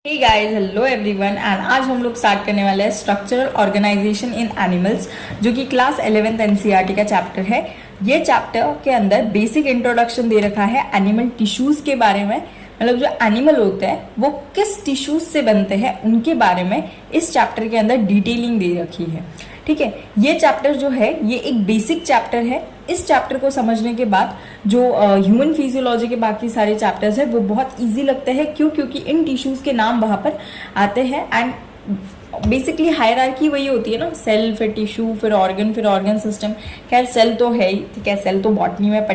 Hey guys, hello everyone and आज हम लोग स्टार्ट करने वाले हैं स्ट्रक्चरल ऑर्गेनाइजेशन इन एनिमल्स, जो कि क्लास 11th एनसीईआरटी का चैप्टर है। ये चैप्टर के अंदर बेसिक इंट्रोडक्शन दे रखा है एनिमल टिश्यूज के बारे में, मतलब जो एनिमल होते हैं वो किस टिश्यूज से बनते हैं उनके बारे में इस चैप्टर के अंदर डिटेलिंग दे रखी है। ठीक है, ये चैप्टर जो है ये एक बेसिक चैप्टर है। इस चैप्टर को समझने के बाद जो ह्यूमन फिजियोलॉजी के बाकी सारे चैप्टर्स है वो बहुत इजी लगते हैं। क्यों? क्योंकि इन टिश्यूज के नाम वहां पर आते हैं एंड बेसिकली हायरार्की वही होती है ना, सेल फिर टिश्यू फिर ऑर्गन सिस्टम। खैर सेल तो है ही, ठीक है, सेल तो बॉटनी में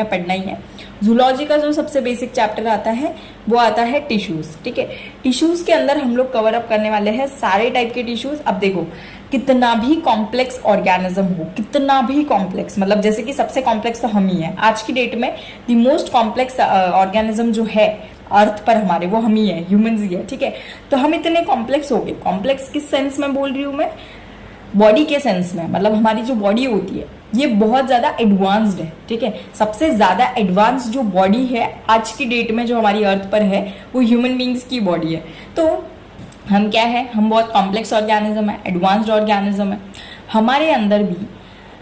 पढ़ना ही है। जूलॉजी का जो सबसे बेसिक चैप्टर आता है वो आता है टिश्यूज। ठीक है, टिश्यूज के अंदर हम लोग कवर अप करने वाले हैं सारे टाइप के टिश्यूज। अब देखो, कितना भी कॉम्प्लेक्स ऑर्गेनिज्म हो, कितना भी कॉम्प्लेक्स, मतलब जैसे कि सबसे कॉम्प्लेक्स तो हम ही है आज की डेट में। द मोस्ट कॉम्प्लेक्स ऑर्गेनिज्म जो है अर्थ पर हमारे, वो हम ही है, ह्यूमंस ही है। ठीक है, तो हम इतने कॉम्प्लेक्स हो गए। कॉम्प्लेक्स किस सेंस में बोल रही हूँ मैं? बॉडी के सेंस में, मतलब हमारी जो बॉडी होती है ये बहुत ज्यादा एडवांस्ड है। ठीक है, सबसे ज्यादा एडवांस जो बॉडी है आज की डेट में जो हमारी अर्थ पर है वो ह्यूमन बींग्स की बॉडी है। तो हम क्या है, हम बहुत कॉम्प्लेक्स ऑर्गेनिज्म है, एडवांस्ड ऑर्गेनिज्म है। हमारे अंदर भी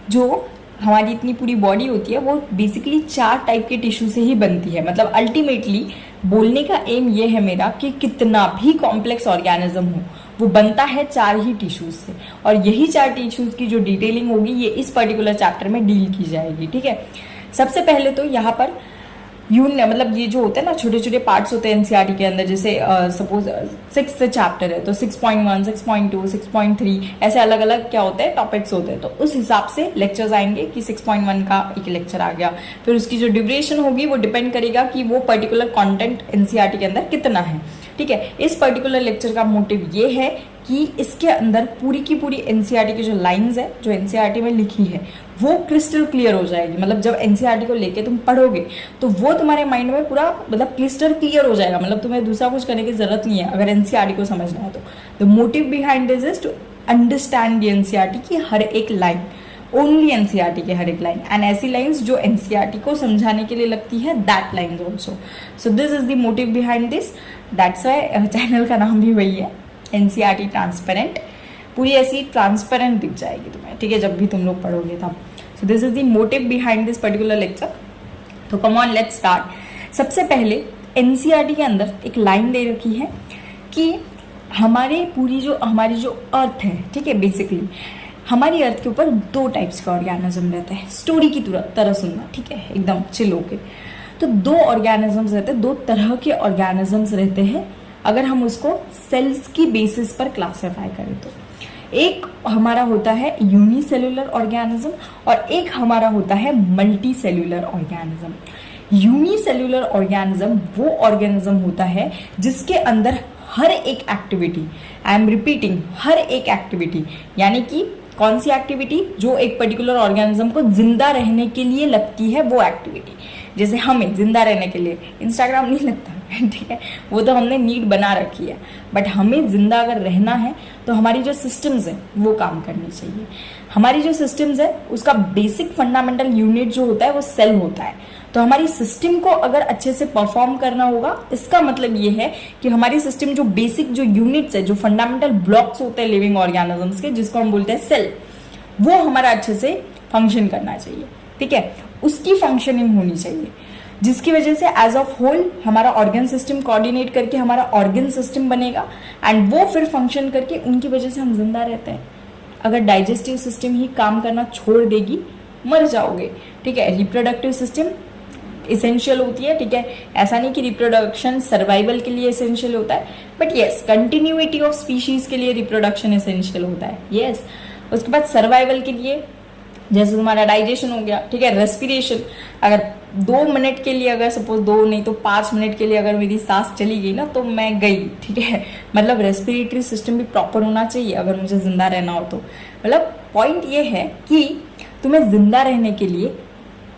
जो हमारी इतनी पूरी बॉडी होती है वो बेसिकली 4 टाइप के टिश्यू से ही बनती है। मतलब अल्टीमेटली बोलने का एम ये है मेरा कि कितना भी कॉम्प्लेक्स ऑर्गेनिज्म हो वो बनता है 4 ही टिश्यूज से, और यही 4 टिश्यूज की जो डिटेलिंग होगी ये इस पर्टिकुलर चैप्टर में डील की जाएगी। ठीक है, सबसे पहले तो यहाँ पर मतलब ये जो होते हैं ना छोटे छोटे पार्ट्स होते हैं एनसीईआरटी के अंदर, जैसे सपोज 6th चैप्टर है तो 6.1, 6.2, 6.3 ऐसे अलग अलग क्या होते हैं टॉपिक्स होते हैं। तो उस हिसाब से लेक्चर्स आएंगे कि 6.1 का एक लेक्चर आ गया, फिर उसकी जो ड्यूरेशन होगी वो डिपेंड करेगा कि वो पर्टिकुलर कंटेंट एनसीईआरटी के अंदर कितना है। ठीक है, इस पर्टिकुलर लेक्चर का मोटिव ये है कि इसके अंदर पूरी की पूरी एनसीईआरटी की जो लाइंस है जो एनसीईआरटी में लिखी है वो क्रिस्टल क्लियर हो जाएगी। मतलब जब एनसीईआरटी को लेके तुम पढ़ोगे तो वो तुम्हारे माइंड में पूरा मतलब क्रिस्टल क्लियर हो जाएगा। मतलब तुम्हें दूसरा कुछ करने की जरूरत नहीं है अगर एनसीईआरटी को समझना है तो। The motive behind this is to understand the NCERT की हर एक लाइन, ओनली एनसीईआरटी के हर एक लाइन, एंड ऐसी लाइंस जो एनसीईआरटी को समझाने के लिए लगती है, that lines also. So this is the motive behind this. That's why channel का नाम भी वही है, एनसीईआरटी ट्रांसपेरेंट। पूरी ऐसी ट्रांसपेरेंट दिख जाएगी तुम्हें, ठीक है, जब भी तुम लोग पढ़ोगे तब। सो this is the motive behind this particular lecture. तो कम ऑन लेट्स स्टार्ट। सबसे पहले एनसीईआरटी के अंदर एक लाइन दे रखी है कि हमारी जो अर्थ है, ठीक है, बेसिकली हमारी अर्थ के ऊपर 2 टाइप्स का ऑर्गेनिज्म रहता है। स्टोरी की तरह सुनना, ठीक है, एकदम चिल होके। तो 2 ऑर्गेनिजम्स रहते हैं, 2 तरह के ऑर्गेनिजम्स रहते हैं अगर हम उसको सेल्स की बेसिस पर क्लासिफाई करें तो। एक हमारा होता है यूनिसेल्युलर ऑर्गेनिज्म और एक हमारा होता है multi cellular organism. Unicellular organism वो ऑर्गेनिज्म होता है जिसके अंदर हर एक एक्टिविटी, आई एम रिपीटिंग, हर एक एक्टिविटी, यानी कि कौन सी एक्टिविटी जो एक पर्टिकुलर ऑर्गेनिज्म को जिंदा रहने के लिए लगती है वो एक्टिविटी। जैसे हमें जिंदा रहने के लिए इंस्टाग्राम नहीं लगता, ठीक है, वो तो हमने नीड बना रखी है, बट हमें जिंदा अगर रहना है तो हमारी जो सिस्टम्स है वो काम करनी चाहिए। हमारी जो सिस्टम्स है उसका बेसिक फंडामेंटल यूनिट जो होता है वो सेल होता है। तो हमारी सिस्टम को अगर अच्छे से परफॉर्म करना होगा, इसका मतलब ये है कि हमारी सिस्टम जो बेसिक जो यूनिट्स है, जो फंडामेंटल ब्लॉक्स होते हैं लिविंग ऑर्गेनिजम्स के, जिसको हम बोलते हैं सेल, वो हमारा अच्छे से फंक्शन करना चाहिए। ठीक है, उसकी फंक्शनिंग होनी चाहिए, जिसकी वजह से एज ऑफ होल हमारा ऑर्गन सिस्टम कोऑर्डिनेट करके हमारा ऑर्गन सिस्टम बनेगा एंड वो फिर फंक्शन करके उनकी वजह से हम जिंदा रहते हैं। अगर डाइजेस्टिव सिस्टम ही काम करना छोड़ देगी, मर जाओगे। ठीक है, रिप्रोडक्टिव सिस्टम इसेंशियल होती है। ठीक है, ऐसा नहीं कि रिप्रोडक्शन सर्वाइवल के लिए इसेंशियल होता है, but yes continuity of species के लिए रिप्रोडक्शन इसेंशियल होता है। यस, उसके बाद सर्वाइवल के लिए जैसे तुम्हारा डाइजेशन हो गया, ठीक है, रेस्पिरेशन। अगर 2 मिनट के लिए, अगर सपोज 2 नहीं तो 5 मिनट के लिए अगर मेरी सांस चली गई ना तो मैं गई। ठीक है, मतलब रेस्पिरेटरी सिस्टम भी प्रॉपर होना चाहिए अगर मुझे जिंदा रहना हो तो। मतलब पॉइंट ये है कि तुम्हें जिंदा रहने के लिए,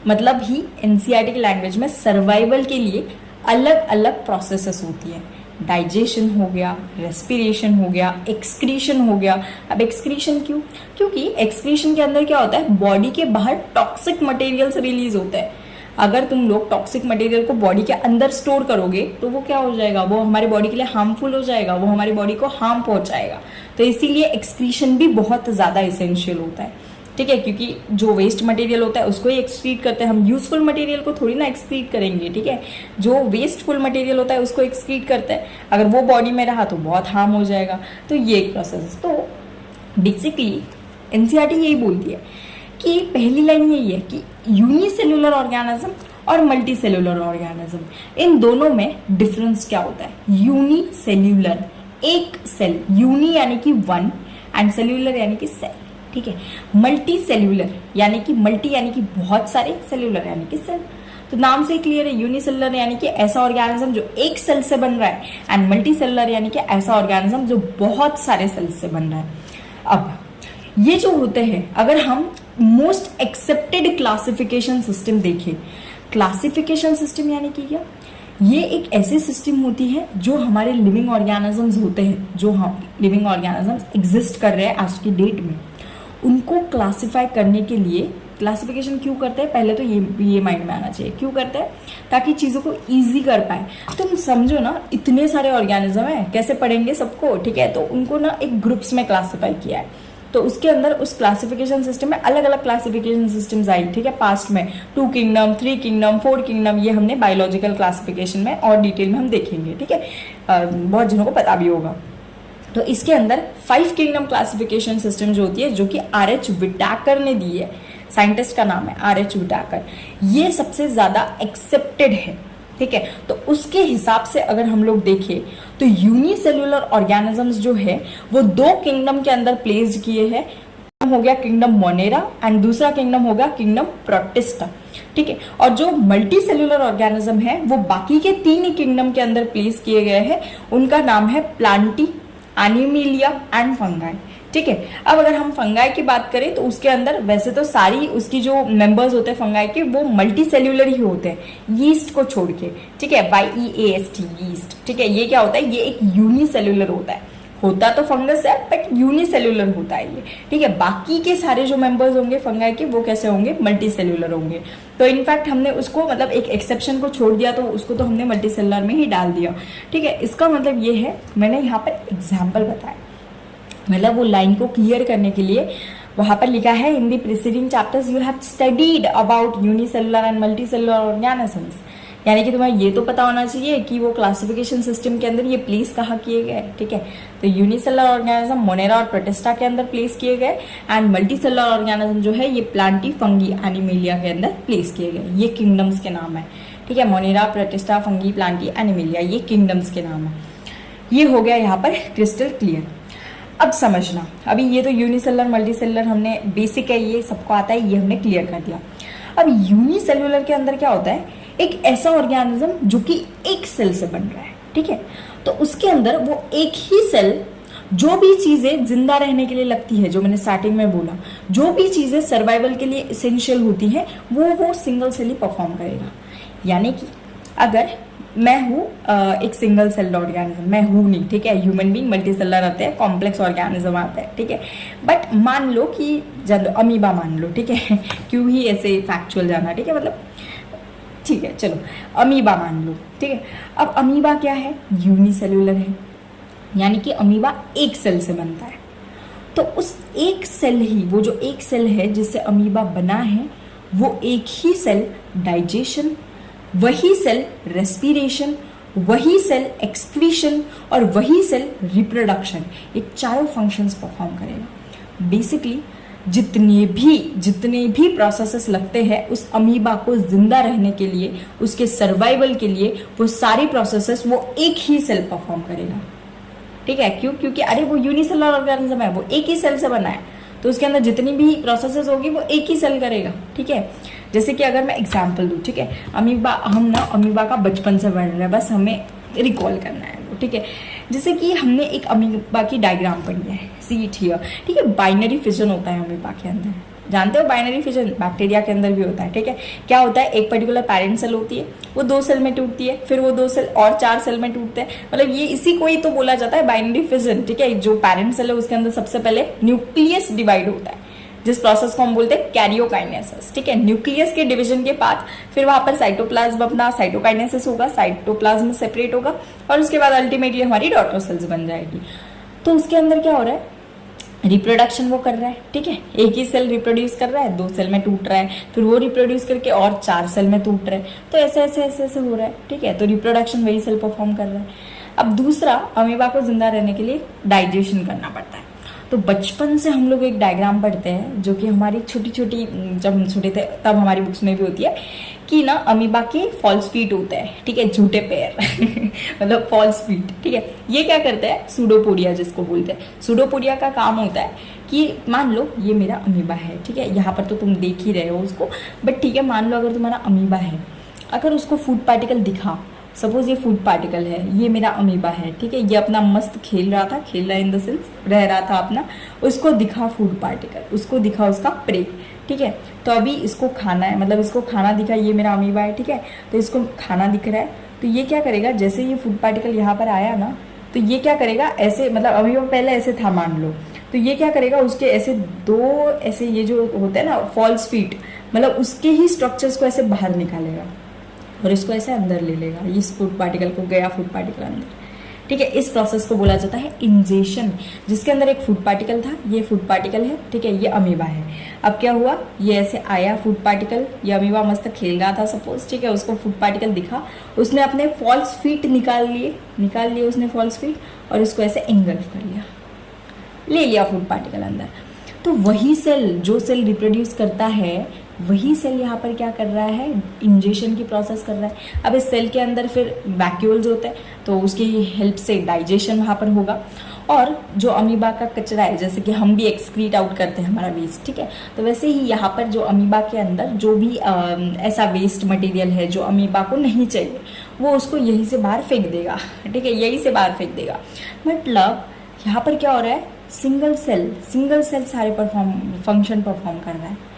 मतलब ही एनसीईआरटी की लैंग्वेज में सर्वाइवल के लिए अलग अलग प्रोसेसेस होती है। डाइजेशन हो गया, रेस्पिरेशन हो गया, एक्सक्रीशन हो गया। अब एक्सक्रीशन क्यों? क्योंकि एक्सक्रीशन के अंदर क्या होता है, बॉडी के बाहर टॉक्सिक मटेरियल्स रिलीज होते हैं। अगर तुम लोग टॉक्सिक मटेरियल को बॉडी के अंदर स्टोर करोगे तो वो क्या हो जाएगा, वो हमारे बॉडी के लिए हार्मफुल हो जाएगा, वो हमारी बॉडी को हार्म पहुंचाएगा। तो इसीलिए एक्सक्रीशन भी बहुत ज़्यादा इसेंशियल होता है, ठीक है, क्योंकि जो वेस्ट मटेरियल होता है उसको ही एक्सक्रीट करते हैं हम, यूजफुल मटेरियल को थोड़ी ना एक्सक्रीट करेंगे, ठीक है। जो वेस्टफुल मटेरियल होता है उसको एक्सक्रीट करते हैं, अगर वो बॉडी में रहा तो बहुत हार्म हो जाएगा। तो ये एक प्रोसेस। तो बेसिकली एनसीईआरटी यही बोलती है कि पहली लाइन यही है कि यूनिसेल्युलर ऑर्गेनिज्म और मल्टी सेल्युलर ऑर्गेनिज्म, इन दोनों में डिफरेंस क्या होता है। यूनिसेल्युलर एक सेल, यूनि यानी कि वन एंड सेल्युलर यानी कि सेल, ठीक है। मल्टी सेल्युलर यानी कि मल्टी यानी कि बहुत सारे, सेल्युलर यानी कि सेल। तो नाम से क्लियर है, यूनिसेल्युलर यानी कि ऐसा ऑर्गेनिज्म जो एक सेल से बन रहा है, एंड मल्टी सेल्युलर यानी कि ऐसा ऑर्गेनिज्म जो बहुत सारे सेल से बन रहा है। अब ये जो होते हैं, अगर हम मोस्ट एक्सेप्टेड क्लासिफिकेशन सिस्टम देखें, क्लासिफिकेशन सिस्टम यानी कि क्या, ये एक ऐसी सिस्टम होती है जो हमारे लिविंग ऑर्गेनिजम्स होते हैं, जो हम लिविंग ऑर्गेनिजम्स एग्जिस्ट कर रहे हैं आज की डेट में, उनको क्लासिफाई करने के लिए क्लासिफिकेशन क्यों करते हैं, पहले तो ये माइंड में आना चाहिए, क्यों करते हैं, ताकि चीज़ों को ईजी कर पाए। तुम समझो ना, इतने सारे ऑर्गेनिज्म है, कैसे पढ़ेंगे सबको, ठीक है। तो उनको ना एक ग्रुप्स में क्लासिफाई किया है, तो उसके अंदर उस क्लासिफिकेशन सिस्टम में अलग अलग क्लासिफिकेशन सिस्टम्स आई, ठीक है। पास्ट में 2 किंगडम, 3 किंगडम, 4 किंगडम, ये हमने बायोलॉजिकल क्लासिफिकेशन में और डिटेल में हम देखेंगे, ठीक है। बहुत जनों को पता भी होगा। तो इसके अंदर 5 किंगडम क्लासिफिकेशन सिस्टम जो होती है, जो कि RH विटाकर ने दी है, साइंटिस्ट का नाम है RH विटाकर, ये सबसे ज्यादा एक्सेप्टेड है, ठीक है। तो उसके हिसाब से अगर हम लोग देखें तो यूनिसेल्युलर ऑर्गेनिजम्स जो है वो 2 किंगडम के अंदर प्लेस्ड किए हैं। हो गया किंगडम मोनेरा एंड दूसरा किंगडम होगा किंगडम प्रोटिस्टा, ठीक है। और जो मल्टी सेल्युलर ऑर्गेनिज्म है वो बाकी के 3 किंगडम के अंदर प्लेस किए गए हैं, उनका नाम है प्लांटी, एनिमिलिया एंड फंगाई, ठीक है। अब अगर हम फंगाई की बात करें तो उसके अंदर वैसे तो सारी उसकी जो मेंबर्स होते हैं फंगाई के, वो मल्टी सेल्युलर ही होते हैं, यीस्ट को छोड़ के, ठीक है, YEAST यीस्ट, ठीक है। ये क्या होता है, ये एक यूनिसेल्युलर होता तो फंगस है बट यूनिसेल्युलर होता है ये, ठीक है। बाकी के सारे जो मेंबर्स होंगे फंगाई के, वो कैसे होंगे, मल्टी सेल्युलर होंगे। तो इनफैक्ट हमने उसको मतलब एक एक्सेप्शन को छोड़ दिया, तो उसको तो हमने मल्टी सेल्युलर में ही डाल दिया, ठीक है। इसका मतलब ये है, मैंने यहाँ पर एग्जाम्पल बताया, मतलब वो लाइन को क्लियर करने के लिए वहां पर लिखा है, in the preceding chapters you have studied about unicellular and multicellular organisms, यानी कि तुम्हें ये तो पता होना चाहिए कि वो क्लासिफिकेशन सिस्टम के अंदर ये प्लेस कहाँ किए गए, ठीक है। तो यूनिसेल्युलर ऑर्गेनिज्म मोनेरा और प्रोटिस्टा के अंदर प्लेस किए गए, एंड मल्टी सेल्युलर ऑर्गेनिज्म जो है ये प्लांटी, फंगी, एनिमिलिया के अंदर प्लेस किए गए। ये किंगडम्स के नाम है, ठीक है। Monera, protista, fungi, Plantae, Animalia, ये किंगडम्स के नाम है। ये हो गया यहाँ पर क्रिस्टल क्लियर। अब समझना, अभी ये तो यूनिसेल्युलर मल्टी सेल्युलर हमने बेसिक है, ये सबको आता है, ये हमने क्लियर कर दिया। अब यूनिसेल्युलर के अंदर क्या होता है, एक ऐसा ऑर्गेनिज्म जो कि एक सेल से बन रहा है, ठीक है। तो उसके अंदर वो एक ही सेल जो भी चीजें जिंदा रहने के लिए लगती है, जो मैंने स्टार्टिंग में बोला, जो भी चीजें सर्वाइवल के लिए एसेंशियल होती हैं, वो सिंगल सेल ही परफॉर्म करेगा। यानी कि अगर मैं हूँ एक सिंगल सेल्ड ऑर्गेनिज्म, मैं हूँ नहीं, ठीक है। ह्यूमन बीइंग मल्टी सेलर आते हैं, कॉम्प्लेक्स ऑर्गेनिज्म आता है, ठीक है। बट मान लो कि अमीबा मान लो, ठीक है। क्यों ही ऐसे फैक्चुअल जाना, ठीक है, मतलब ठीक है, चलो अमीबा मान लो, ठीक है। अब अमीबा क्या है, यूनिसेल्युलर है, यानी कि अमीबा एक सेल से बनता है। तो उस एक सेल ही, वो जो एक सेल है जिससे अमीबा बना है, वो एक ही सेल डाइजेशन, वही सेल रेस्पिरेशन, वही सेल एक्सक्रीशन और वही सेल रिप्रोडक्शन, ये चारों फंक्शंस परफॉर्म करेगा। बेसिकली जितने भी प्रोसेसेस लगते हैं उस अमीबा को जिंदा रहने के लिए, उसके सर्वाइवल के लिए, वो सारी प्रोसेसेस वो एक ही सेल परफॉर्म करेगा, ठीक है। क्यों, क्योंकि अरे वो यूनिसेलुलर ऑर्गेनिज्म है, वो एक ही सेल से बना है, तो उसके अंदर जितनी भी प्रोसेसेस होगी वो एक ही सेल करेगा, ठीक है। जैसे कि अगर मैं एग्जांपल दूं, ठीक है, अमीबा, हम ना अमीबा का बचपन से बढ़ रहे हैं, बस हमें रिकॉल करना है, ठीक है। जैसे कि हमने एक अमीबा की डायग्राम पढ़ी है, सी इट हियर, ठीक है। बाइनरी फिजन होता है अमीबा के अंदर, जानते हो बाइनरी फिजन बैक्टीरिया के अंदर भी होता है, ठीक है। क्या होता है, एक पर्टिकुलर पेरेंट सेल होती है, वो 2 सेल में टूटती है, फिर वो 2 सेल और 4 सेल में टूटते हैं, मतलब ये इसी को ही तो बोला जाता है बाइनरी फिजन, ठीक है। जो पेरेंट सेल है उसके अंदर सबसे पहले न्यूक्लियस डिवाइड होता है, जिस प्रोसेस को हम बोलते हैं कैरियोकाइनेसिस, ठीक है। न्यूक्लियस के डिवीजन के बाद फिर वहां पर साइटोप्लाज्म अपना साइटोकाइनेसिस होगा, साइटोप्लाज्म सेपरेट होगा और उसके बाद अल्टीमेटली हमारी डॉटर सेल्स बन जाएगी। तो उसके अंदर क्या हो रहा है, रिप्रोडक्शन वो कर रहा है, ठीक है। एक ही सेल रिप्रोड्यूस कर रहा है, 2 सेल में टूट रहा है, फिर वो रिप्रोड्यूस करके और 4 सेल में टूट रहा है। तो ऐसे ऐसे ऐसे ऐसे हो रहा है, ठीक है। तो रिप्रोडक्शन वही सेल परफॉर्म कर रहा है। अब दूसरा, अमीबा को जिंदा रहने के लिए डाइजेशन करना पड़ता है। तो बचपन से हम लोग एक डायग्राम पढ़ते हैं जो कि हमारी छोटी छोटी, जब हम छोटे थे तब हमारी बुक्स में भी होती है कि ना अमीबा के फॉल्स फीट होते हैं, ठीक है, झूठे पैर मतलब फॉल्स फीट, ठीक है। ये क्या करते हैं, सूडोपोडिया जिसको बोलते हैं। सूडोपोडिया का काम होता है कि मान लो ये मेरा अमीबा है, ठीक है, यहाँ पर तो तुम देख ही रहे हो उसको, बट ठीक है, मान लो अगर तुम्हारा अमीबा है, अगर उसको फूड पार्टिकल दिखा, सपोज ये फूड पार्टिकल है, ये मेरा अमीबा है, ठीक है, ये अपना मस्त खेल रहा था, खेल रहा इन द सेंस रह रहा था अपना, उसको दिखा फूड पार्टिकल, उसको दिखा उसका प्रे, ठीक है। तो अभी इसको खाना है, मतलब इसको खाना दिखा, ये मेरा अमीबा है, ठीक है, तो इसको खाना दिख रहा है। तो ये क्या करेगा, जैसे ये फूड पार्टिकल यहाँ पर आया ना, तो ये क्या करेगा, ऐसे मतलब अमीबा पहले ऐसे था मान लो, तो ये क्या करेगा, उसके ऐसे 2 ऐसे ये जो होते हैं ना फॉल्स फीट, मतलब उसके ही स्ट्रक्चर्स को ऐसे बाहर निकालेगा और इसको ऐसे अंदर ले लेगा, इस फूड पार्टिकल को, गया फूड पार्टिकल अंदर, ठीक है। इस प्रोसेस को बोला जाता है इंजेशन। जिसके अंदर एक फूड पार्टिकल था, ये फूड पार्टिकल है, ठीक है, ये अमीबा है। अब क्या हुआ, ये ऐसे आया फूड पार्टिकल, ये अमीबा मस्त खेल रहा था सपोज, ठीक है, उसको फूड पार्टिकल दिखा, उसने अपने फॉल्स फीट निकाल लिए उसने फॉल्स फीट और इसको ऐसे एंगल्फ कर लिया, ले लिया फूड पार्टिकल अंदर। तो वही सेल, जो सेल रिप्रोड्यूस करता है, वही सेल यहाँ पर क्या कर रहा है, इंजेशन की प्रोसेस कर रहा है। अब इस सेल के अंदर फिर वैक्यूल्स होते हैं, तो उसकी हेल्प से डाइजेशन वहाँ पर होगा। और जो अमीबा का कचरा है, जैसे कि हम भी एक्सक्रीट आउट करते हैं हमारा वेस्ट, ठीक है, तो वैसे ही यहाँ पर जो अमीबा के अंदर जो भी ऐसा वेस्ट मटेरियल है जो अमीबा को नहीं चाहिए, वो उसको यहीं से बाहर फेंक देगा, ठीक है, यहीं से बाहर फेंक देगा। मतलब यहाँ पर क्या हो रहा है, सिंगल सेल सारे फंक्शन परफॉर्म कर रहा है।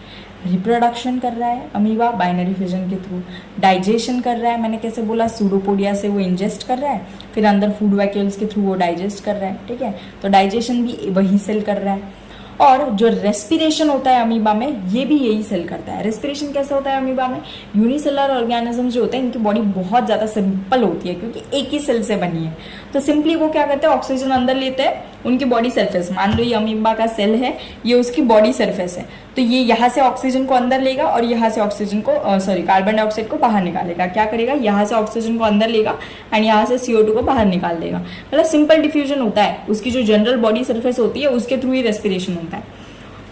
रिप्रोडक्शन कर रहा है अमीबा बाइनरी फिजन के थ्रू, डाइजेशन कर रहा है, मैंने कैसे बोला, सूडोपोडिया से वो इंजेस्ट कर रहा है, फिर अंदर फूड वैक्यूल्स के थ्रू वो डाइजेस्ट कर रहा है, ठीक है। तो डाइजेशन भी वही सेल कर रहा है। और जो रेस्पिरेशन होता है अमीबा में, ये भी यही सेल करता है। रेस्पिरेशन कैसे होता है अमीबा में, यूनिसेलुलर ऑर्गेनिज्म जो होते हैं इनकी बॉडी बहुत ज़्यादा सिंपल होती है क्योंकि एक ही सेल से बनी है। तो सिंपली वो क्या करते हैं, ऑक्सीजन अंदर लेते हैं, उनकी बॉडी सरफेस, मान लो ये अमीबा का सेल है, ये उसकी बॉडी सरफेस है, तो ये यहाँ से ऑक्सीजन को अंदर लेगा और यहाँ से ऑक्सीजन को कार्बन डाइऑक्साइड को बाहर निकालेगा। क्या करेगा, यहाँ से ऑक्सीजन को अंदर लेगा एंड यहाँ से CO2 को बाहर निकाल देगा। मतलब सिंपल डिफ्यूजन होता है, उसकी जो जनरल बॉडी सरफेस होती है उसके थ्रू ही रेस्पिरेशन होता है।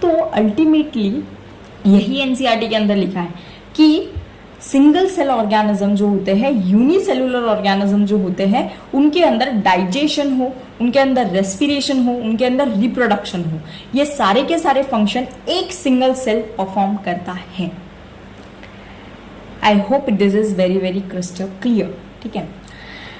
तो अल्टीमेटली यही एनसीईआरटी के अंदर लिखा है कि सिंगल सेल ऑर्गेनिज्म जो होते हैं, यूनिसेलुलर ऑर्गेनिज्म जो होते हैं, उनके अंदर डाइजेशन हो, उनके अंदर रेस्पिरेशन हो, उनके अंदर रिप्रोडक्शन हो, ये सारे के सारे फंक्शन एक सिंगल सेल परफॉर्म करता है। I hope this is very very crystal clear, ठीक है।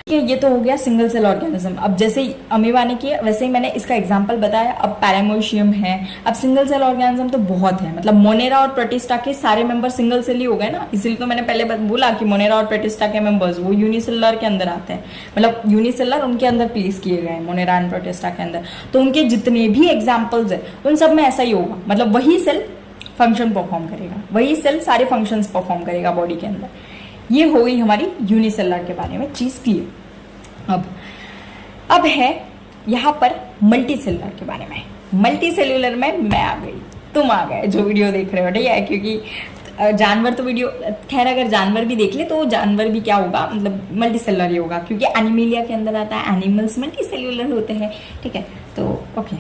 ये तो हो गया सिंगल सेल ऑर्गेनिज्म। अब जैसे अमीबा ने किया वैसे ही मैंने इसका एग्जांपल बताया। अब पैरामोशियम है। अब सिंगल सेल ऑर्गेनिज्म तो बहुत है, मतलब मोनेरा और प्रोटिस्टा के सारे मेंबर सिंगल सेल ही हो गए ना, इसलिए तो मैंने पहले बोला कि मोनेरा और प्रोटिस्टा के मेंबर्स वो यूनिसेलुलर के अंदर आते हैं, मतलब यूनिसेलुलर उनके अंदर प्लेस किए गए हैं मोनेरा एंड प्रोटिस्टा के अंदर। तो उनके जितने भी एग्जाम्पल्स है उन सब में ऐसा ही होगा, मतलब वही सेल फंक्शन परफॉर्म करेगा, वही सेल सारे फंक्शंस परफॉर्म करेगा बॉडी के अंदर। ये हो गई हमारी यूनिसेलुलर के बारे में चीज क्लियर। अब है यहाँ पर मल्टी सेलुलर के बारे में। मल्टी सेलुलर में मैं आ गई, तुम आ गए जो वीडियो देख रहे हो, ठीक है, क्योंकि जानवर तो वीडियो खैर अगर जानवर भी देख ले तो जानवर भी क्या होगा, मतलब मल्टी सेलुलर ही होगा, क्योंकि एनिमिलिया के अंदर आता है, एनिमल्स मल्टी सेलुलर होते हैं, ठीक है। तो ओके,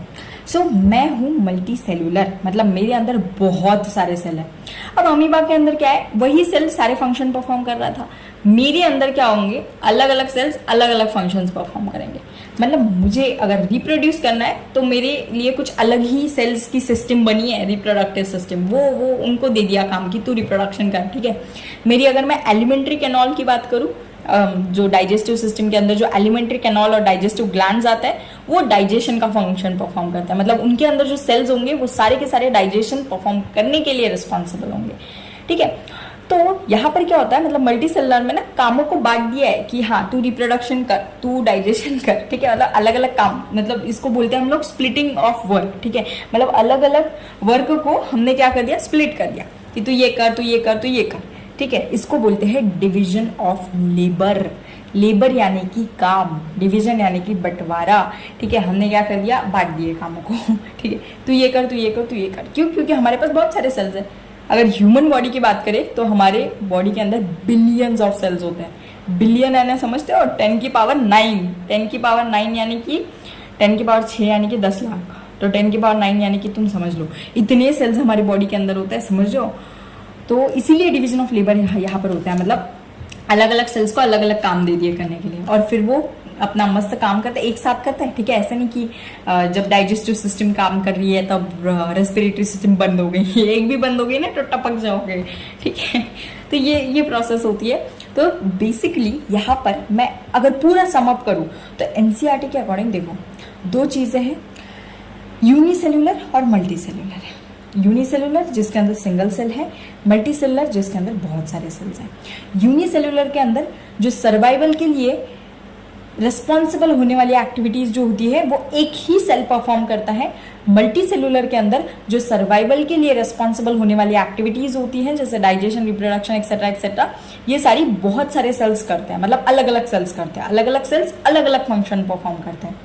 सो मैं हूँ मल्टी सेलुलर, मतलब मेरे अंदर बहुत सारे सेल हैं। अब अमीबा के अंदर क्या है, वही सेल सारे फंक्शन परफॉर्म कर रहा था। मेरे अंदर क्या होंगे, अलग अलग सेल्स अलग अलग फंक्शंस परफॉर्म करेंगे। मतलब मुझे अगर रिप्रोड्यूस करना है तो मेरे लिए कुछ अलग ही सेल्स की सिस्टम बनी है, रिप्रोडक्टिव सिस्टम, वो उनको दे दिया काम कि तू रिप्रोडक्शन कर, ठीक है। मेरी अगर मैं एलिमेंट्री कैनॉल की बात करूँ, जो डाइजेस्टिव सिस्टम के अंदर जो एलिमेंट्री कैनॉल और डाइजेस्टिव ग्लैंड्स आता है वो डाइजेशन का फंक्शन परफॉर्म करता है, मतलब उनके अंदर जो सेल्स होंगे वो सारे के सारे डाइजेशन परफॉर्म करने के लिए रिस्पॉन्सिबल होंगे, ठीक है। तो यहाँ पर क्या होता है, मतलब मल्टी सेलुलर में ना कामों को बांट दिया है कि हाँ तू रिप्रोडक्शन कर, तू डाइजेशन कर, ठीक है, मतलब अलग अलग काम, मतलब इसको बोलते हैं हम लोग स्प्लिटिंग ऑफ वर्क, ठीक है, मतलब अलग अलग वर्क को हमने क्या कर दिया, स्प्लिट कर दिया कि तू ये कर, तू ये कर, तू ये कर, ठीक है। इसको बोलते हैं डिवीजन ऑफ लेबर। लेबर यानी कि काम, डिवीजन यानी कि बंटवारा, ठीक है, हमने क्या कर दिया, बांट दिए कामों को, ठीक है, तू ये कर, तू ये कर, तू ये कर। क्यों? क्योंकि हमारे पास बहुत सारे सेल्स हैं। अगर ह्यूमन बॉडी की बात करें तो हमारे बॉडी के अंदर बिलियंस ऑफ सेल्स होते हैं। बिलियन है ना, समझते हो, 10 की पावर 9, 10 की पावर 9 यानी कि 10 की पावर 6 यानी कि 10 लाख, तो 10 की पावर 9 यानी कि तुम समझ लो इतने सेल्स हमारी बॉडी के अंदर होते हैं, समझ लो। तो इसीलिए डिवीजन ऑफ लेबर यहाँ पर होता है, मतलब अलग अलग सेल्स को अलग अलग काम दे दिए करने के लिए, और फिर वो अपना मस्त काम करते हैं, एक साथ करते हैं, ठीक है। ऐसा नहीं कि जब डाइजेस्टिव सिस्टम काम कर रही है तब रेस्पिरेटरी सिस्टम बंद हो गई, एक भी बंद हो गई ना तो टपक जाओगे, ठीक है। तो ये प्रोसेस होती है। तो बेसिकली यहाँ पर मैं अगर पूरा सम अप करूँ तो एनसीईआरटी के अकॉर्डिंग देखो, दो चीज़ें हैं, यूनिसेल्युलर और मल्टी सेल्युलर है। यूनिसेल्युलर जिसके अंदर सिंगल सेल है, मल्टी सेल्युलर जिसके अंदर बहुत सारे सेल्स हैं। यूनिसेल्युलर के अंदर जो सर्वाइवल के लिए रिस्पॉन्सिबल होने वाली एक्टिविटीज जो होती है वो एक ही सेल परफॉर्म करता है। मल्टी सेल्युलर के अंदर जो सर्वाइवल के लिए रिस्पॉन्सिबल होने वाली एक्टिविटीज होती हैं जैसे डाइजेशन, रिप्रोडक्शन एक्सेट्रा एक्सेट्रा, ये सारी बहुत सारे सेल्स करते हैं, मतलब अलग अलग सेल्स करते हैं, अलग अलग सेल्स अलग अलग फंक्शन परफॉर्म करते हैं।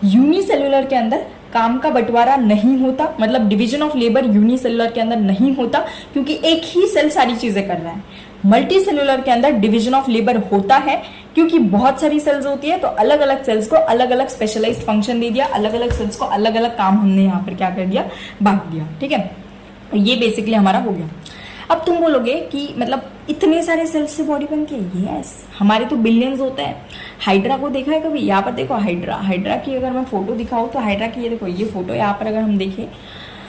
यूनिसेल्युलर के अंदर काम का बंटवारा नहीं होता, मतलब डिवीजन ऑफ लेबर यूनिसेल्युलर के अंदर नहीं होता क्योंकि एक ही सेल सारी चीजें कर रहा है। मल्टी सेल्युलर के अंदर डिवीजन ऑफ लेबर होता है क्योंकि बहुत सारी सेल्स होती है, तो अलग अलग सेल्स को अलग अलग स्पेशलाइज्ड फंक्शन दे दिया, अलग अलग सेल्स को अलग अलग काम हमने यहाँ पर क्या कर दिया, बांट दिया, ठीक है। ये बेसिकली हमारा हो गया। अब तुम बोलोगे कि मतलब इतने सारे सेल्स से बॉडी बनती है, यस, हमारे तो बिलियंस होते हैं। हाइड्रा को देखा है कभी? यहाँ पर देखो हाइड्रा की अगर मैं फोटो दिखाऊँ तो हाइड्रा की ये देखो, ये फोटो यहाँ पर अगर हम देखें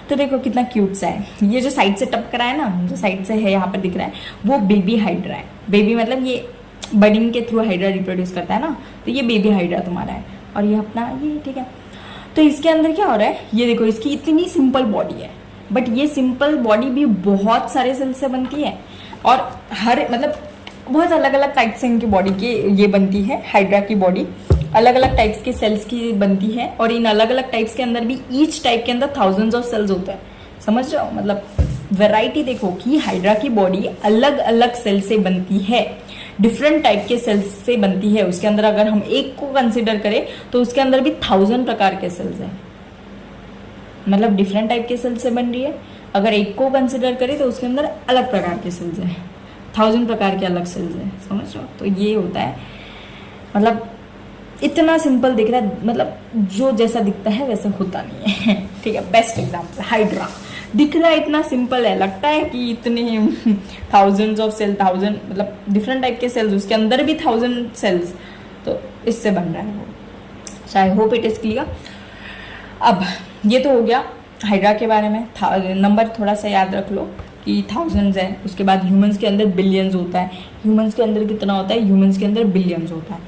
तो देखो कितना क्यूट सा है। ये जो साइड से टपक रहा है ना, जो साइड से है यहाँ पर दिख रहा है, वो बेबी हाइड्रा है। बेबी मतलब ये बडिंग के थ्रू हाइड्रा रिप्रोड्यूस करता है ना, तो ये बेबी हाइड्रा तुम्हारा है, और ये अपना ये, ठीक है। तो इसके अंदर क्या हो रहा है, ये देखो, इसकी इतनी सिंपल बॉडी है, बट ये सिंपल बॉडी भी बहुत सारे सेल्स से बनती है, और हर मतलब बहुत अलग अलग टाइप से इनकी बॉडी के ये बनती है। हाइड्रा की बॉडी अलग अलग टाइप्स के सेल्स की बनती है, और इन अलग अलग टाइप्स के अंदर भी ईच टाइप के अंदर थाउजेंड्स ऑफ सेल्स होते हैं, समझ रहे हो। मतलब वैरायटी देखो कि हाइड्रा की बॉडी अलग अलग सेल से बनती है, डिफरेंट टाइप के सेल्स से बनती है। उसके अंदर अगर हम एक को कंसिडर करें तो उसके अंदर भी 1000 प्रकार के सेल्स हैं, मतलब डिफरेंट टाइप के सेल्स से बन रही है। अगर एक को कंसिडर करें तो उसके अंदर अलग प्रकार के सेल्स हैं, 1000 प्रकार के अलग सेल्स हैं, समझ रहे हो। तो ये होता है, मतलब इतना सिंपल दिख रहा है, मतलब जो जैसा दिखता है वैसा होता नहीं है, ठीक है। बेस्ट एग्जाम्पल हाइड्रा, दिख रहा है इतना सिंपल है, लगता है कि इतने थाउजेंड्स ऑफ सेल, 1000 मतलब डिफरेंट टाइप के सेल्स, उसके अंदर भी 1000 सेल्स, तो इससे बन रहा है वो। So I hope it is clear. अब ये तो हो गया हाइड्रा के बारे में। नंबर थोड़ा सा याद रख लो कि थाउजेंड्स है, उसके बाद ह्यूमंस के अंदर बिलियंस होता है। ह्यूमंस के अंदर कितना होता है, ह्यूमंस के अंदर बिलियंस होता है,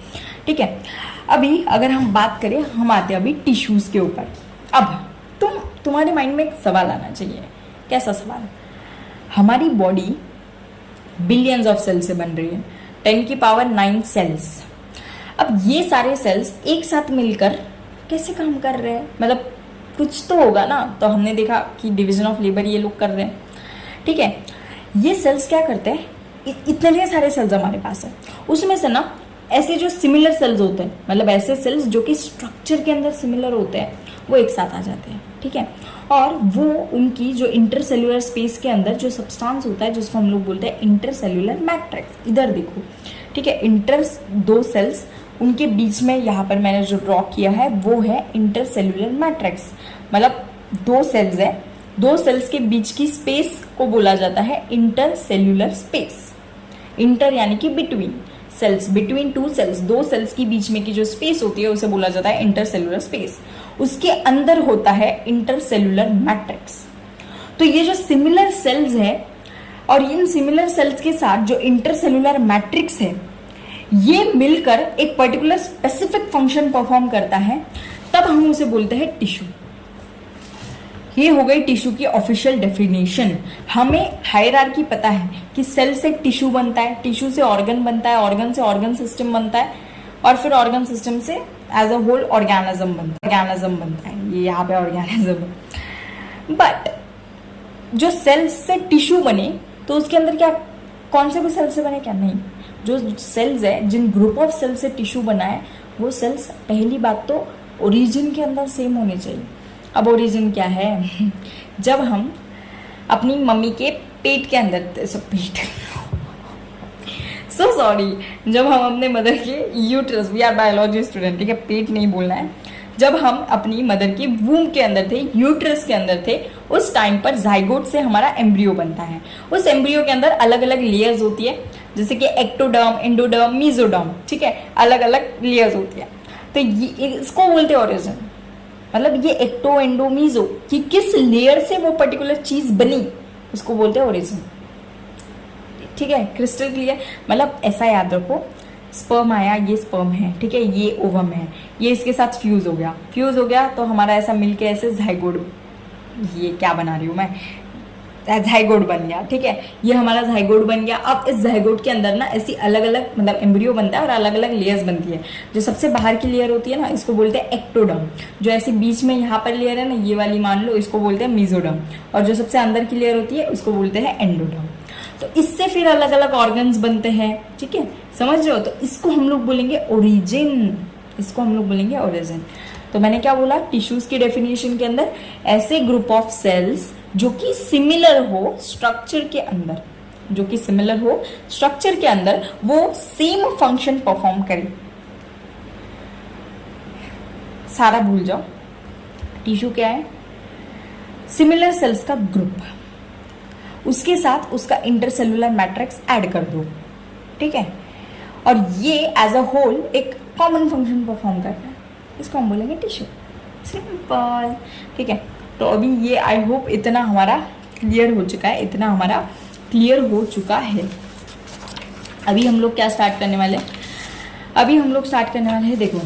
ठीक है। अभी अगर हम बात करें, हम आते हैं अभी टिश्यूज के ऊपर। अब तुम्हारे माइंड में एक सवाल आना चाहिए, कैसा सवाल? हमारी बॉडी बिलियंस ऑफ सेल्स से बन रही है, 10 की पावर 9 सेल्स। अब ये सारे सेल्स एक साथ मिलकर कैसे काम कर रहे हैं, मतलब कुछ तो होगा ना। तो हमने देखा कि डिवीजन ऑफ लेबर ये लोग कर रहे हैं, ठीक है। ये सेल्स क्या करते हैं, इतने सारे सेल्स हमारे पास है, उसमें से ना ऐसे जो सिमिलर सेल्स होते हैं, मतलब ऐसे सेल्स जो कि स्ट्रक्चर के अंदर सिमिलर होते हैं, वो एक साथ आ जाते हैं, ठीक है। और वो उनकी जो इंटरसेल्युलर स्पेस के अंदर जो सब्सटेंस होता है जिसको हम लोग बोलते हैं इंटरसेल्युलर मैट्रिक्स, इधर देखो, ठीक है। दो सेल्स, उनके बीच में यहाँ पर मैंने जो ड्रॉ किया है वो है इंटरसेल्युलर मैट्रिक्स, मतलब दो सेल्स है, दो सेल्स के बीच की स्पेस को बोला जाता है इंटरसेल्युलर स्पेस। इंटर यानी कि between cells, between two cells, दो सेल्स की बीच में की जो स्पेस होती है उसे बोला जाता है इंटरसेल्युलर स्पेस। उसके अंदर होता है इंटरसेल्युलर मैट्रिक्स। तो ये जो सिमिलर सेल्स है और इन सिमिलर सेल्स के साथ जो इंटरसेल्युलर मैट्रिक्स है, ये मिलकर एक पर्टिकुलर स्पेसिफिक फंक्शन परफॉर्म करता है, तब हम उसे बोलते हैं टिश्यू। ये हो गई टिश्यू की ऑफिशियल डेफिनेशन। हमें हायरार्की पता है कि सेल से टिश्यू बनता है, टिश्यू से ऑर्गन बनता है, ऑर्गन से ऑर्गन सिस्टम बनता है, और फिर ऑर्गन सिस्टम से एज अ होल ऑर्गेनिज्म बनता है। ये यहाँ पे ऑर्गेनिज्म। बट जो सेल से टिश्यू बने तो उसके अंदर क्या कौन से भी सेल से बने क्या? नहीं, जो सेल्स है, जिन ग्रुप ऑफ सेल से टिश्यू बना है, वो सेल्स पहली बात तो ओरिजिन के अंदर सेम होने चाहिए। अब ओरिजिन क्या है? जब हम अपनी मम्मी के पेट के अंदर जब हम अपने मदर के uterus, we are biology student, ठीक है, पेट नहीं बोलना है, जब हम अपनी मदर के वूम के अंदर थे, यूट्रस के अंदर थे, उस टाइम पर जाइगोट से हमारा एम्ब्रियो बनता है। उस एम्ब्रियो के अंदर अलग अलग लेयर्स होती है, जैसे कि एक्टोडर्म, एंडोडर्म, मीजोडर्म, ठीक है, अलग अलग लेयर्स होती है। तो इसको बोलते हैं ओरिजिन। मतलब ये एक्टो, एंडो, मीजो कि किस लेयर से वो पर्टिकुलर चीज बनी, उसको बोलते हैं ओरिजिन। ठीक है, क्रिस्टल क्लियर। मतलब ऐसा याद रखो, स्पर्म आया, ये स्पर्म है, ठीक है, ये ओवम है, ये इसके साथ फ्यूज हो गया तो हमारा ऐसा मिलके ऐसे जाइगोट, ये क्या बना रही हूँ मैं, जाइगोट बन गया, ठीक है, ये हमारा जाइगोट बन गया। अब इस जाइगोट के अंदर ना ऐसी अलग अलग मतलब एम्ब्रियो बनता है और अलग अलग लेयर्स बनती है। जो सबसे बाहर की लेयर होती है ना, इसको बोलते हैं एक्टोडर्म। जो ऐसे बीच में यहाँ पर लेयर है ना, ये वाली मान लो, इसको बोलते हैं मीजोडर्म। और जो सबसे अंदर की लेयर होती है उसको बोलते हैं एंडोडर्म। तो इससे फिर अलग अलग ऑर्गन्स बनते हैं, ठीक है, समझ रहे हो? तो इसको हम लोग बोलेंगे ओरिजिन, इसको हम लोग बोलेंगे ओरिजिन। तो मैंने क्या बोला, टिश्यूज की डेफिनेशन के अंदर ऐसे ग्रुप ऑफ सेल्स जो कि सिमिलर हो स्ट्रक्चर के अंदर, जो कि सिमिलर हो स्ट्रक्चर के अंदर, वो सेम फंक्शन परफॉर्म करे। सारा भूल जाओ, टिश्यू क्या है? सिमिलर सेल्स का ग्रुप, उसके साथ उसका इंटरसेलुलर मैट्रिक्स ऐड कर दो, ठीक है, और ये एज अ होल एक कॉमन फंक्शन परफॉर्म करता है, इसको हम बोलेंगे टिश्यू। सिंपल, ठीक है। तो अभी ये आई होप इतना हमारा क्लियर हो चुका है, इतना हमारा क्लियर हो चुका है। अभी हम लोग क्या स्टार्ट करने वाले हैं? अभी हम लोग स्टार्ट करने वाले हैं, देखो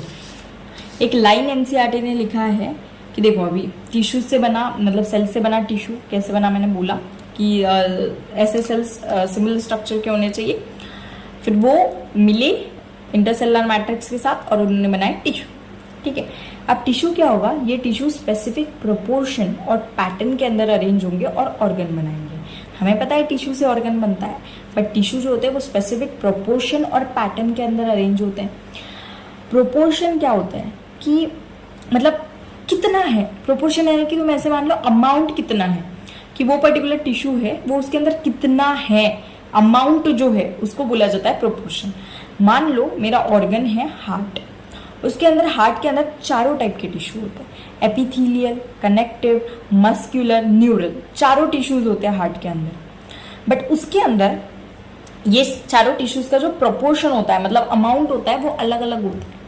एक लाइन एनसीईआरटी ने लिखा है कि देखो अभी टिश्यू से बना, मतलब सेल से बना टिश्यू कैसे बना, मैंने बोला कि ऐसे सेल्स सिमिलर स्ट्रक्चर के होने चाहिए, फिर वो मिले इंटरसेलुलर मैट्रिक्स के साथ और उन्होंने बनाए टिश्यू, ठीक है। अब टिश्यू क्या होगा, ये टिश्यू स्पेसिफिक प्रोपोर्शन और पैटर्न के अंदर अरेंज होंगे और ऑर्गन बनाएंगे। हमें पता है टिश्यू से ऑर्गन बनता है, बट टिश्यू जो होते हैं वो स्पेसिफिक प्रोपोर्शन और पैटर्न के अंदर अरेंज होते हैं। प्रोपोर्शन क्या होता है कि मतलब कितना है, प्रोपोर्शन है कि तुम ऐसे मान लो अमाउंट कितना है, कि वो पर्टिकुलर टिश्यू है वो उसके अंदर कितना है, अमाउंट जो है उसको बोला जाता है प्रोपोर्शन। मान लो मेरा ऑर्गन है हार्ट, उसके अंदर हार्ट के अंदर चारों टाइप के टिश्यू होते हैं, एपिथेलियल, कनेक्टिव, मस्क्यूलर, न्यूरल, चारों टिश्यूज होते हैं हार्ट के अंदर। बट उसके अंदर ये चारों टिश्यूज का जो प्रोपोर्शन होता है, मतलब अमाउंट होता है, वो अलग अलग होता है।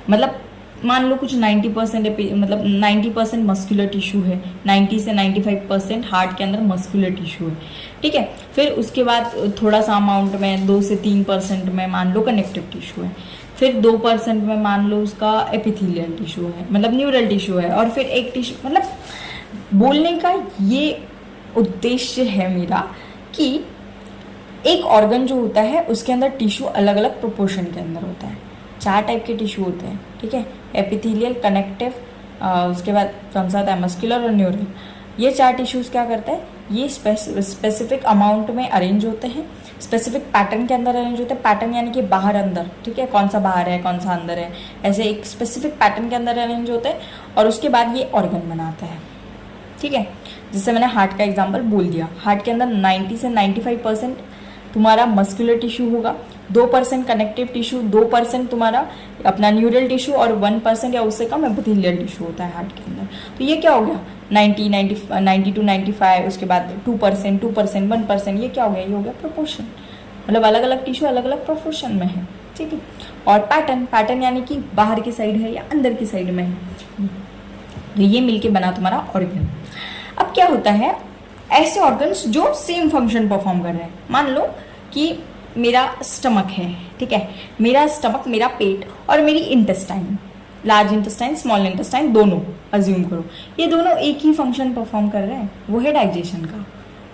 मतलब मान लो कुछ 90% मतलब 90% मस्कुलर टिश्यू है, 90 से 95% हार्ट के अंदर मस्कुलर टिश्यू है, ठीक है। फिर उसके बाद थोड़ा सा अमाउंट में 2 से 3% में मान लो कनेक्टिव टिश्यू है, फिर 2% में मान लो उसका एपिथेलियल टिश्यू है, मतलब न्यूरल टिश्यू है, और फिर एक टिश्यू, मतलब बोलने का ये उद्देश्य है मेरा कि एक ऑर्गन जो होता है उसके अंदर टिश्यू अलग अलग प्रोपोर्शन के अंदर होता है। 4 टाइप के टिश्यू होते हैं, ठीक है, एपिथेलियल, कनेक्टिव, उसके बाद कौन सा आता है, मस्कुलर और न्यूरल। ये 4 टिश्यूज क्या करते हैं, ये स्पेसिफिक अमाउंट में अरेंज होते हैं, स्पेसिफिक पैटर्न के अंदर अरेंज होते हैं। पैटर्न यानी कि बाहर अंदर, ठीक है, कौन सा बाहर है कौन सा अंदर है, ऐसे एक स्पेसिफिक पैटर्न के अंदर अरेंज होते हैं, और उसके बाद ये ऑर्गन बनाता है, ठीक है। जिससे मैंने हार्ट का एग्जाम्पल बोल दिया, हार्ट के अंदर 90 से 95% तुम्हारा मस्कुलर टिश्यू होगा, 2% कनेक्टिव टिश्यू, 2% तुम्हारा अपना न्यूरल टिश्यू, और 1% या उससे कम एपिथेलियल टिश्यू होता है हार्ट के अंदर। तो ये क्या हो गया, 90 to 95, उसके बाद 2%, 1%, ये क्या हो गया, ये हो गया प्रोपोर्शन। मतलब अलग अलग टिश्यू अलग अलग प्रोपोर्शन में है, ठीक है। और पैटर्न यानी कि बाहर की साइड है या अंदर की साइड में है, तो ये मिलके बना तुम्हारा ऑर्गन। अब क्या होता है, ऐसे ऑर्गन्स जो सेम फंक्शन परफॉर्म कर रहे हैं। मान लो कि मेरा स्टमक है, ठीक है, मेरा स्टमक, मेरा पेट और मेरी intestine, large intestine, small intestine, दोनों अज्यूम करो, ये दोनों एक ही फंक्शन परफॉर्म कर रहे हैं, वो है डाइजेशन का।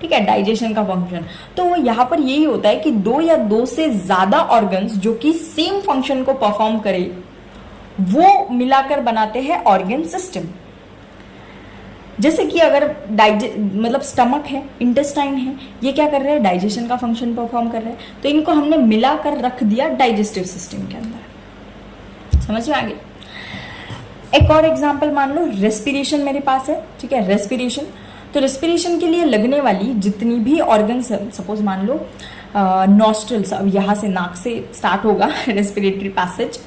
ठीक है, डाइजेशन का फंक्शन। तो यहाँ पर यही होता है कि दो या दो से ज्यादा ऑर्गन्स जो कि सेम फंक्शन को परफॉर्म करे, वो मिलाकर बनाते हैं ऑर्गन सिस्टम। जैसे कि अगर मतलब स्टमक है, इंटेस्टाइन है, ये क्या कर रहे हैं, डाइजेशन का फंक्शन परफॉर्म कर रहे हैं, तो इनको हमने मिलाकर रख दिया डाइजेस्टिव सिस्टम के अंदर। समझ में आ गई? एक और एग्जांपल मान लो, रेस्पिरेशन मेरे पास है। ठीक है, रेस्पिरेशन, तो रेस्पिरेशन के लिए लगने वाली जितनी भी ऑर्गन्स, सपोज मान लो नॉस्ट्रल्स, अब यहाँ से नाक से स्टार्ट होगा रेस्पिरेटरी पैसेज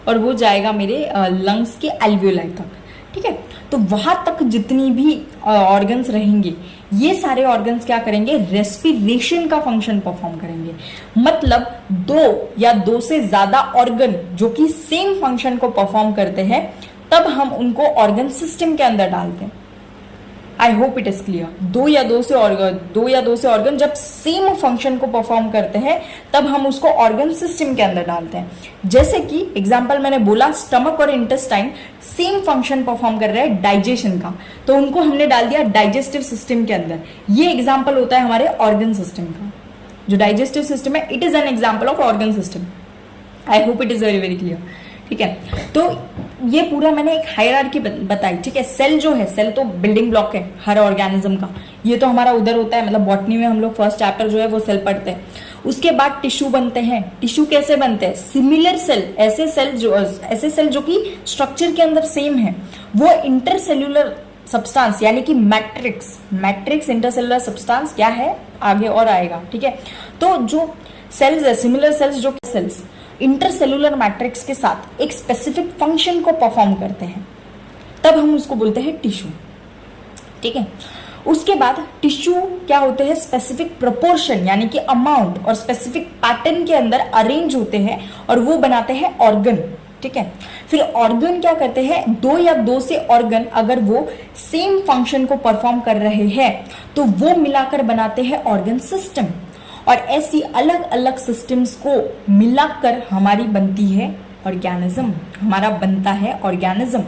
और वो जाएगा मेरे लंग्स के एल्वियोलाई तक। ठीक है, तो वहां तक जितनी भी ऑर्गन्स रहेंगे, ये सारे ऑर्गन्स क्या करेंगे, रेस्पिरेशन का फंक्शन परफॉर्म करेंगे। मतलब दो या दो से ज्यादा ऑर्गन जो कि सेम फंक्शन को परफॉर्म करते हैं, तब हम उनको ऑर्गन सिस्टम के अंदर डालते हैं। आई होप इट इज क्लियर। दो या दो से ऑर्गन जब सेम फंक्शन को परफॉर्म करते हैं, तब हम उसको ऑर्गन सिस्टम के अंदर डालते हैं। जैसे कि एग्जांपल मैंने बोला, स्टमक और इंटेस्टाइन सेम फंक्शन परफॉर्म कर रहे हैं डाइजेशन का, तो उनको हमने डाल दिया डाइजेस्टिव सिस्टम के अंदर। ये एग्जाम्पल होता है हमारे ऑर्गन सिस्टम का। जो डाइजेस्टिव सिस्टम है, it is an example of organ system. I hope it is very very clear. ठीक है, तो ये पूरा मैंने एक हायरार्की बताई। ठीक है, सेल जो है, सेल तो बिल्डिंग ब्लॉक है हर ऑर्गेनिज्म का, ये तो हमारा उधर होता है, मतलब बॉटनी में हम लोग फर्स्ट चैप्टर जो है वो सेल पढ़ते हैं। उसके बाद टिश्यू बनते हैं। टिश्यू कैसे बनते हैं, सिमिलर सेल, ऐसे सेल जो कि स्ट्रक्चर के अंदर सेम है, वो इंटरसेल्यूलर सब्सटेंस यानी कि मैट्रिक्स इंटरसेल्युलर सब्सटेंस क्या है, आगे और आएगा। ठीक है, तो जो सेल्स है, सिमिलर सेल्स, जो सेल्स इंटरसेल्युलर मैट्रिक्स के साथ एक स्पेसिफिक फंक्शन को परफॉर्म करते हैं, तब हम उसको बोलते हैं टिश्यू। ठीक है, उसके बाद टिश्यू क्या होते हैं, स्पेसिफिक प्रोपोर्शन यानी कि अमाउंट और स्पेसिफिक पैटर्न के अंदर अरेंज होते हैं और वो बनाते हैं ऑर्गन। ठीक है, फिर ऑर्गन क्या करते हैं, दो या दो से ऑर्गन अगर वो सेम फंक्शन को परफॉर्म कर रहे हैं, तो वो मिलाकर बनाते हैं ऑर्गन सिस्टम। और ऐसी अलग अलग सिस्टम्स को मिलाकर हमारी बनती है ऑर्गेनिज्म, हमारा बनता है ऑर्गेनिज्म।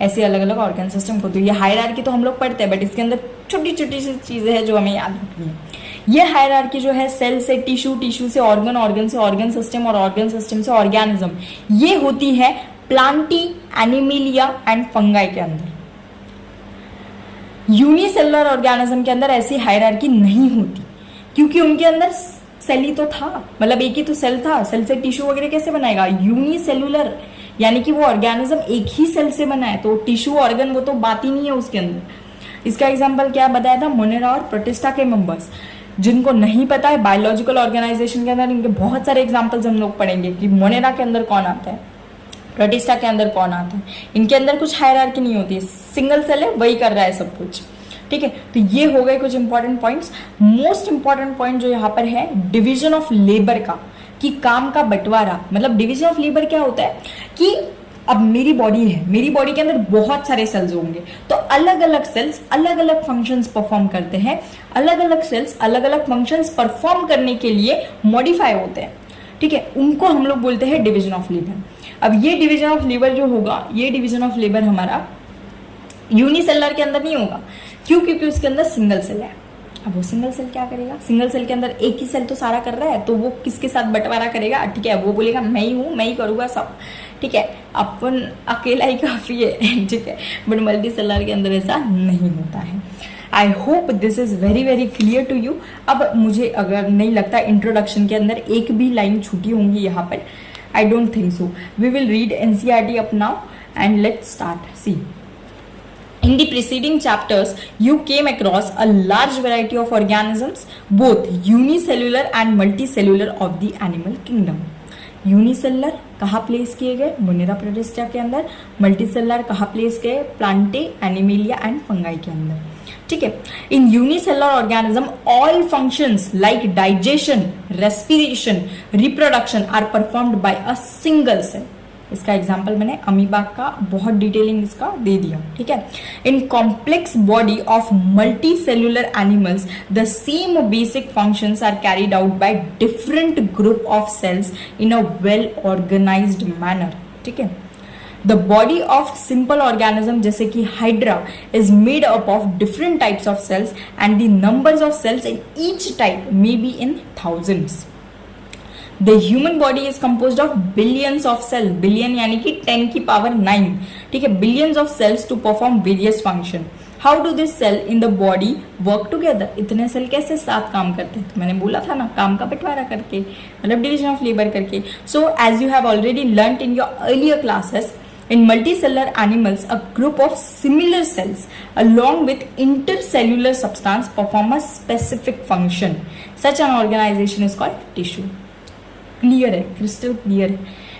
ऐसे अलग अलग ऑर्गन सिस्टम को, तो ये हायरार्की तो हम लोग पढ़ते हैं, बट इसके अंदर छोटी छोटी सी चीजें हैं जो हमें याद रखनी है। ये हायरार्की जो है, सेल से टिश्यू, टिश्यू से ऑर्गन, ऑर्गन से ऑर्गन सिस्टम और ऑर्गन सिस्टम से ऑर्गेनिज्म, ये होती है प्लांटी, एनिमिलिया एंड फंगाई के अंदर। यूनिसेलुलर ऑर्गेनिज्म के अंदर ऐसी हायरार्की नहीं होती, क्योंकि उनके अंदर सेल ही तो था, मतलब एक ही तो सेल था। सेल से टिश्यू वगैरह कैसे बनाएगा, यूनिसेलुलर यानी कि वो ऑर्गेनिज्म एक ही सेल से बना है, तो टिश्यू ऑर्गन वो तो बात ही नहीं है उसके अंदर। इसका एग्जांपल क्या बताया था, मोनेरा और प्रोटिस्टा के मेंबर्स। जिनको नहीं पता है, बायोलॉजिकल ऑर्गेनाइजेशन के अंदर इनके बहुत सारे एग्जाम्पल्स हम लोग पढ़ेंगे कि मोनेरा के अंदर कौन आता है, प्रोटिस्टा के अंदर कौन आता है। इनके अंदर कुछ हायरार्की नहीं होती, सिंगल सेल है, वही कर रहा है सब कुछ। ठीक है, तो ये हो गए कुछ important points. Most important point जो यहाँ पर है, डिवीजन ऑफ लेबर का, कि काम का बंटवारा। मतलब डिवीजन ऑफ लेबर क्या होता है कि अब मेरी बॉडी है, मेरी बॉडी के अंदर बहुत सारे सेल्स होंगे, तो अलग अलग सेल्स अलग अलग फंक्शंस परफॉर्म करते हैं। अलग अलग सेल्स अलग अलग फंक्शंस परफॉर्म करने के लिए मॉडिफाई होते हैं। ठीक है, उनको हम लोग बोलते हैं डिवीजन ऑफ लेबर। अब ये डिवीजन ऑफ लेबर जो होगा, ये डिवीजन ऑफ लेबर हमारा यूनिसेलुलर के अंदर नहीं होगा। क्यों? क्योंकि उसके अंदर सिंगल सेल है। अब वो सिंगल सेल क्या करेगा, सिंगल सेल के अंदर एक ही सेल तो सारा कर रहा है, तो वो किसके साथ बंटवारा करेगा? ठीक है, वो बोलेगा मैं ही हूँ, मैं ही करूँगा सब। ठीक है, अपन अकेला ही काफी है। ठीक है, बट मल्टी सेलर के अंदर ऐसा नहीं होता है। I hope this is very very clear to you. अब मुझे अगर नहीं लगता इंट्रोडक्शन के अंदर एक भी लाइन छूटी होंगी यहाँ पर, I don't think so. We will read NCERT up now and let's start. See. In the preceding chapters, you came across a large variety of organisms, both unicellular and multicellular of the animal kingdom. Unicellular कहाँ place किए गए? Monera protista के अंदर। Multicellular कहाँ place किए? Plantae, animalia and fungi के अंदर। ठीक है, in unicellular organism all functions like digestion, respiration, reproduction are performed by a single cell. इसका एग्जाम्पल मैंने अमीबा का बहुत डिटेलिंग इसका दे दिया। ठीक है, in complex body of multicellular animals the same basic functions are carried out by different group of cells in a well organised manner. ठीक है, the body of simple organism जैसे कि hydra is made up of different types of cells and the numbers of cells in each type may be in thousands. The human body is composed of billions of cells, billion यानी कि 10 की power 9, ठीक है, billions of cells to perform various function. How do this cell in the body work together? इतने cell कैसे साथ काम करते हैं? तो मैंने बोला था ना, काम का बंटवारा करके, मतलब डिविजन ऑफ लेबर करके. So as you have already learnt in your earlier classes, in multicellular animals, a group of similar cells along with intercellular substance perform a specific function. Such an organization is called tissue. Clear है, crystal clear है,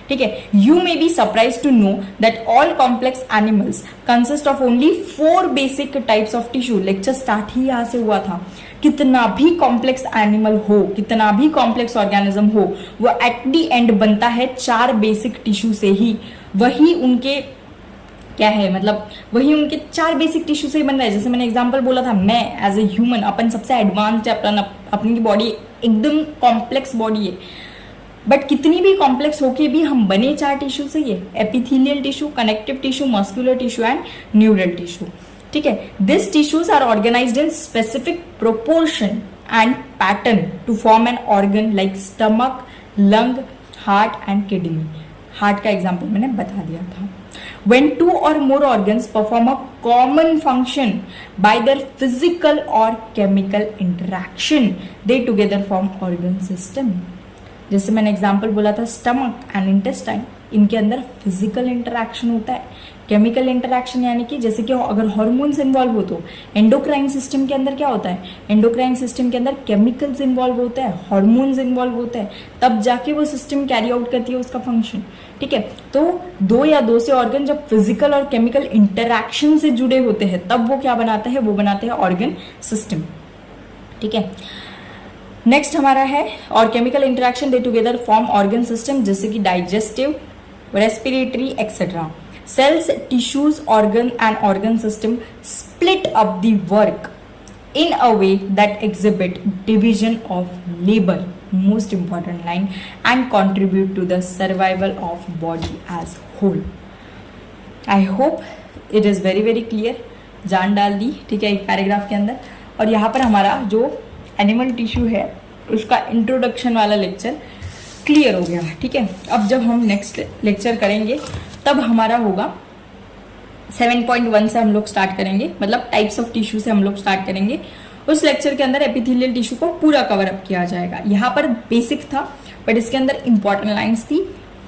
ठीक है. You may be surprise to know that all complex animals consist of only 4 basic types of tissue. Lecture start ही यहां से हुआ था. कितना भी कॉम्प्लेक्स एनिमल हो, कितना भी कॉम्प्लेक्स ऑर्गेनिज्म हो, वो एट दी एंड बनता है 4 बेसिक टिश्यू से ही. वही उनके क्या है, मतलब वही उनके 4 बेसिक टिश्यू से ही बन रहा है. जैसे मैंने एग्जांपल बोला था, मैं एज ए ह्यूमन, अपन सबसे एडवांस्ड है, अपनी बॉडी एकदम कॉम्प्लेक्स बॉडी है, बट कितनी भी कॉम्प्लेक्स होके भी हम बने 4 टिश्यू से ही है. Epithelial tissue, connective tissue, muscular tissue and neural tissue, ठीक है. This tissues are organized in specific proportion and pattern to form an organ like stomach, lung, heart and kidney. Heart का एग्जाम्पल मैंने बता दिया था. When 2 or more organs perform a common function by their physical or chemical interaction, they together form organ system. जैसे मैंने example बोला था, stomach and intestine, इनके अंदर फिजिकल इंटरैक्शन होता है. केमिकल इंटरैक्शन यानी कि जैसे कि अगर हार्मोन्स इन्वॉल्व हो तो एंडोक्राइन सिस्टम के अंदर क्या होता है, एंडोक्राइन सिस्टम के अंदर केमिकल्स इन्वॉल्व होते हैं, हार्मोन्स इन्वॉल्व होते हैं, तब जाके वो सिस्टम कैरी आउट करती है उसका फंक्शन, ठीक है. तो 2 या 2 से ऑर्गन जब फिजिकल और केमिकल इंटरैक्शन से जुड़े होते हैं तब वो क्या बनाता है, वो बनाते हैं ऑर्गन सिस्टम, ठीक है. नेक्स्ट हमारा है और chemical interaction they together form organ system, जैसे कि digestive, respiratory etcetera. Cells, tissues, organ and organ system split up the work in a way that exhibit division of labor, most important line, and contribute to the survival of body as whole. I hope it is very very clear. जान डाल दी, ठीक है, एक paragraph के अंदर. और यहाँ पर हमारा जो एनिमल टिश्यू है उसका इंट्रोडक्शन वाला लेक्चर क्लियर हो गया, ठीक है. अब जब हम नेक्स्ट लेक्चर करेंगे तब हमारा होगा 7.1 से हम लोग स्टार्ट करेंगे, मतलब टाइप्स ऑफ टिश्यू से हम लोग स्टार्ट करेंगे. उस लेक्चर के अंदर एपिथेलियल टिश्यू को पूरा कवर अप किया जाएगा. यहाँ पर बेसिक था बट इसके अंदर इंपॉर्टेंट लाइंस थी,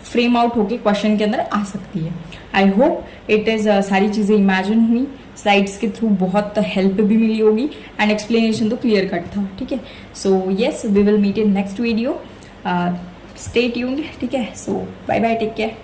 फ्रेम आउट होके क्वेश्चन के अंदर आ सकती है. आई होप इट इज सारी चीजें इमेजिन हुई, स्लाइड्स के थ्रू बहुत हेल्प भी मिली होगी एंड एक्सप्लेनेशन तो क्लियर कट था, ठीक है. So yes, we will meet in next video. Stay tuned, ठीक है. So bye bye, take care.